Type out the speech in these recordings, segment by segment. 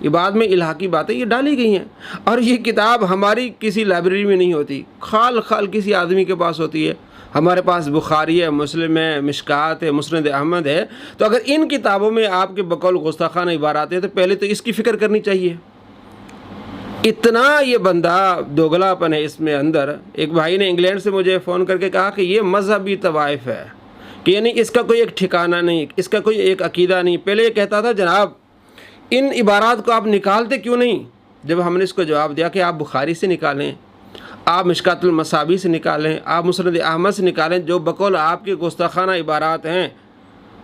یہ بعد میں الہاقی باتیں یہ ڈالی گئی ہیں، اور یہ کتاب ہماری کسی لائبریری میں نہیں ہوتی، خال کسی آدمی کے پاس ہوتی ہے۔ ہمارے پاس بخاری ہے، مسلم ہے، مشکات ہے، مسند احمد ہے، تو اگر ان کتابوں میں آپ کے بقول گستاخانہ عبارات ہیں تو پہلے تو اس کی فکر کرنی چاہیے۔ اتنا یہ بندہ دوگلاپن ہے اس میں اندر۔ ایک بھائی نے انگلینڈ سے مجھے فون کر کے کہا کہ یہ مذہبی طوائف ہے، کہ یعنی اس کا کوئی ایک ٹھکانہ نہیں، اس کا کوئی ایک عقیدہ نہیں۔ پہلے یہ کہتا تھا جناب ان عبارات کو آپ نکالتے کیوں نہیں؟ جب ہم نے اس کو جواب دیا کہ آپ بخاری سے نکالیں، آپ مشکات المصابیح سے نکالیں، آپ مسند احمد سے نکالیں، جو بقول آپ کے گستاخانہ عبارات ہیں،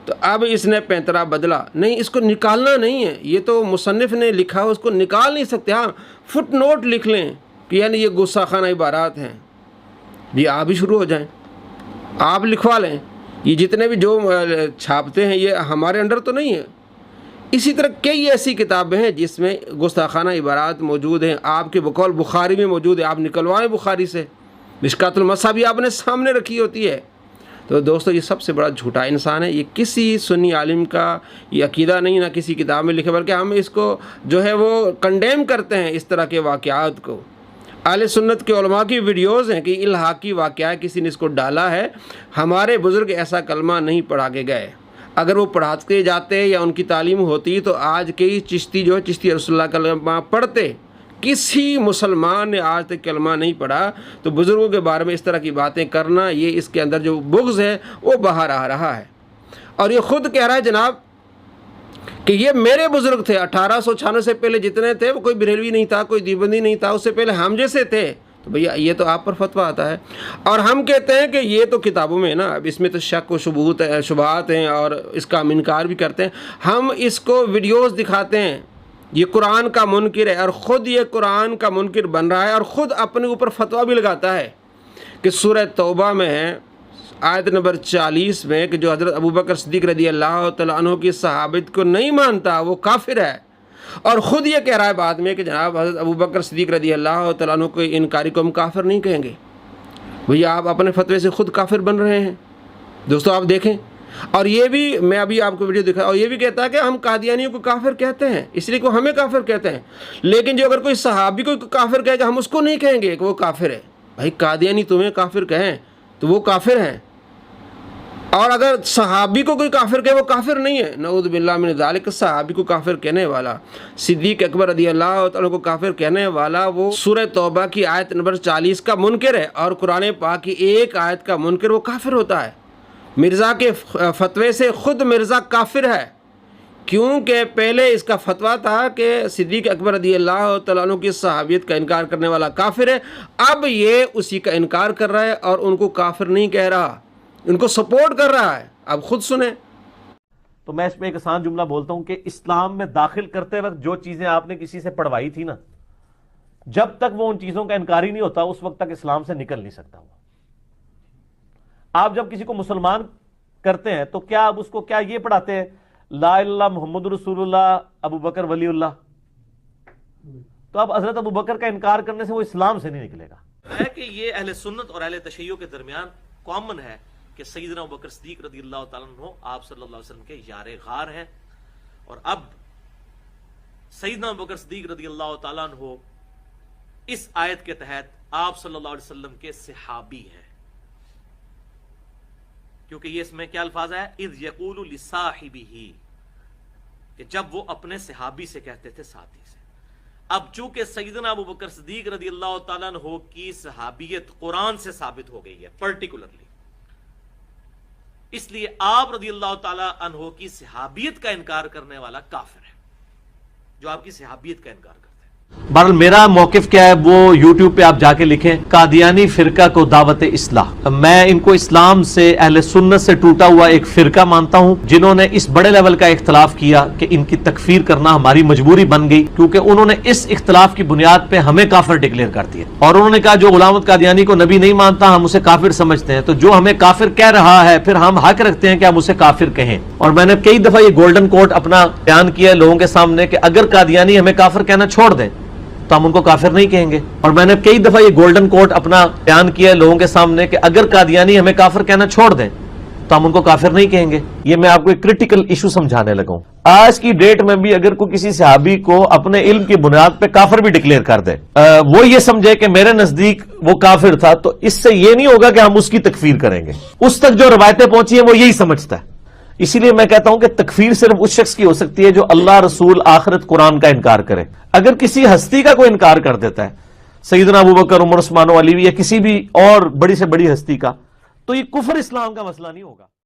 تو اب اس نے پینترا بدلا، نہیں اس کو نکالنا نہیں ہے، یہ تو مصنف نے لکھا ہے، اس کو نکال نہیں سکتے۔ ہاں فٹ نوٹ لکھ لیں کہ یعنی یہ گستاخانہ عبارات ہیں، یہ آپ ہی شروع ہو جائیں، آپ لکھوا لیں۔ یہ جتنے بھی جو چھاپتے ہیں یہ ہمارے انڈر تو نہیں ہے۔ اسی طرح کئی ایسی کتابیں ہیں جس میں گستاخانہ عبارات موجود ہیں، آپ کے بقول بخاری میں موجود ہے، آپ نکلوائیں بخاری سے۔ مشکات المصابیح آپ نے سامنے رکھی ہوتی ہے۔ تو دوستو یہ سب سے بڑا جھوٹا انسان ہے، یہ کسی سنی عالم کا یہ عقیدہ نہیں، نہ کسی کتاب میں لکھے، بلکہ ہم اس کو جو ہے وہ کنڈیم کرتے ہیں اس طرح کے واقعات کو۔ اہل سنت کے علماء کی ویڈیوز ہیں کہ الحاقی واقعہ کسی نے اس کو ڈالا ہے، ہمارے بزرگ ایسا کلمہ نہیں پڑھا کے گئے۔ اگر وہ پڑھاتے جاتے یا ان کی تعلیم ہوتی تو آج کئی چشتی جو ہے چشتی رسول اللہ کلمہ پڑھتے۔ کسی مسلمان نے آج تک کلمہ نہیں پڑھا، تو بزرگوں کے بارے میں اس طرح کی باتیں کرنا، یہ اس کے اندر جو بغض ہے وہ باہر آ رہا ہے۔ اور یہ خود کہہ رہا ہے جناب کہ یہ میرے بزرگ تھے، 1896 سے پہلے جتنے تھے وہ کوئی بریلوی نہیں تھا، کوئی دیوبندی نہیں تھا، اس سے پہلے ہم جیسے تھے۔ تو بھیا یہ تو آپ پر فتویٰ آتا ہے، اور ہم کہتے ہیں کہ یہ تو کتابوں میں ہے نا، اب اس میں تو شک و شبہات ہیں اور اس کا ہم انکار بھی کرتے ہیں۔ ہم اس کو ویڈیوز دکھاتے ہیں، یہ قرآن کا منکر ہے اور خود یہ قرآن کا منکر بن رہا ہے، اور خود اپنے اوپر فتویٰ بھی لگاتا ہے کہ سورہ توبہ میں ہے آیت نمبر 40 میں کہ جو حضرت ابوبکر صدیق رضی اللہ تعالیٰ عنہ کی صحابت کو نہیں مانتا وہ کافر ہے، اور خود یہ کہہ رہا ہے بعد میں کہ جناب حضرت ابوبکر صدیق رضی اللہ تعالیٰ عنہ کو انکاری کو ہم کافر نہیں کہیں گے۔ بھیا آپ اپنے فتوے سے خود کافر بن رہے ہیں۔ دوستو آپ دیکھیں، اور یہ بھی میں ابھی آپ کو ویڈیو دکھا، اور یہ بھی کہتا ہے کہ ہم قادیانیوں کو کافر کہتے ہیں، اس لیے کو ہمیں کافر کہتے ہیں، لیکن جو اگر کوئی صحابی کو کافر کہے گا ہم اس کو نہیں کہیں گے کہ وہ کافر ہے۔ بھائی قادیانی تمہیں کافر کہیں تو وہ کافر ہیں، اور اگر صحابی کو کوئی کافر کہے وہ کافر نہیں ہے۔ نعوذ باللہ من ذالک، صحابی کو کافر کہنے والا، صدیق اکبر رضی اللہ تعالیٰ کو کافر کہنے والا، وہ سورہ توبہ کی آیت نمبر 40 کا منکر ہے، اور قرآن پاک کی ایک آیت کا منکر وہ کافر ہوتا ہے۔ مرزا کے فتوے سے خود مرزا کافر ہے، کیونکہ پہلے اس کا فتویٰ تھا کہ صدیق اکبر رضی اللہ تعالیٰ عنہ کی صحابیت کا انکار کرنے والا کافر ہے، اب یہ اسی کا انکار کر رہا ہے اور ان کو کافر نہیں کہہ رہا، ان کو سپورٹ کر رہا ہے۔ اب خود سنیں۔ تو میں اس میں ایک آسان جملہ بولتا ہوں کہ اسلام میں داخل کرتے وقت جو چیزیں آپ نے کسی سے پڑھوائی تھی نا، جب تک وہ ان چیزوں کا انکاری نہیں ہوتا اس وقت تک اسلام سے نکل نہیں سکتا وہ۔ آپ جب کسی کو مسلمان کرتے ہیں تو کیا آپ اس کو کیا یہ پڑھاتے ہیں لا الہ الا اللہ محمد رسول اللہ ابو بکر ولی اللہ؟ تو اب حضرت ابو بکر کا انکار کرنے سے وہ اسلام سے نہیں نکلے گا۔ ہے کہ یہ اہل سنت اور اہل تشیع کے درمیان کامن ہے کہ سیدنا ابو بکر صدیق رضی اللہ تعالیٰ عنہ آپ صلی اللہ علیہ وسلم کے یار غار ہیں، اور اب سیدنا ابو بکر صدیق رضی اللہ تعالیٰ عنہ اس آیت کے تحت آپ صلی اللہ علیہ وسلم کے صحابی ہیں، کیونکہ یہ اس میں کیا الفاظ ہے اذ یقول لصاحبہ، کہ جب وہ اپنے صحابی سے کہتے تھے، ساتھی سے۔ اب چونکہ سیدنا ابو بکر صدیق رضی اللہ تعالیٰ عنہ کی صحابیت قرآن سے ثابت ہو گئی ہے پرٹیکولرلی، اس لیے آپ رضی اللہ تعالیٰ عنہ کی صحابیت کا انکار کرنے والا کافر ہے، جو آپ کی صحابیت کا انکار کرتا ہے۔ بہرحال میرا موقف کیا ہے وہ یوٹیوب پہ آپ جا کے لکھیں، قادیانی فرقہ کو دعوت اصلاح۔ میں ان کو اسلام سے اہل سنت سے ٹوٹا ہوا ایک فرقہ مانتا ہوں، جنہوں نے اس بڑے لیول کا اختلاف کیا کہ ان کی تکفیر کرنا ہماری مجبوری بن گئی، کیونکہ انہوں نے اس اختلاف کی بنیاد پہ ہمیں کافر ڈکلیئر کر دیا، اور انہوں نے کہا جو غلام احمد قادیانی کو نبی نہیں مانتا ہم اسے کافر سمجھتے ہیں، تو جو ہمیں کافر کہہ رہا ہے پھر ہم حق رکھتے ہیں کہ ہم اسے کافر کہیں۔ اور میں نے کئی دفعہ یہ گولڈن کوٹ اپنا بیان کیا ہے لوگوں کے سامنے کہ اگر قادیانی ہمیں کافر کہنا چھوڑ دیں تو ہم ان کو کافر نہیں کہیں گے، اور میں نے کئی دفعہ یہ گولڈن کوٹ اپنا بیان کیا ہے لوگوں کے سامنے کہ اگر قادیانی ہمیں کافر کہنا چھوڑ دیں تو ہم ان کو کافر نہیں کہیں گے۔ یہ میں آپ کو ایک کرٹیکل ایشو سمجھانے لگا ہوں۔ آج کی ڈیٹ میں بھی اگر کوئی کسی صحابی کو اپنے علم کی بنیاد پہ کافر بھی ڈکلیئر کر دے، وہ یہ سمجھے کہ میرے نزدیک وہ کافر تھا، تو اس سے یہ نہیں ہوگا کہ ہم اس کی تکفیر کریں گے. اس تک جو روایتیں پہنچی ہیں وہ یہی سمجھتا ہے. اسی لیے میں کہتا ہوں کہ تکفیر صرف اس شخص کی ہو سکتی ہے جو اللہ، رسول، آخرت، قرآن کا انکار کرے. اگر کسی ہستی کا کوئی انکار کر دیتا ہے، سیدنا ابوبکر، عمر، عثمان و علی یا کسی بھی اور بڑی سے بڑی ہستی کا، تو یہ کفر اسلام کا مسئلہ نہیں ہوگا.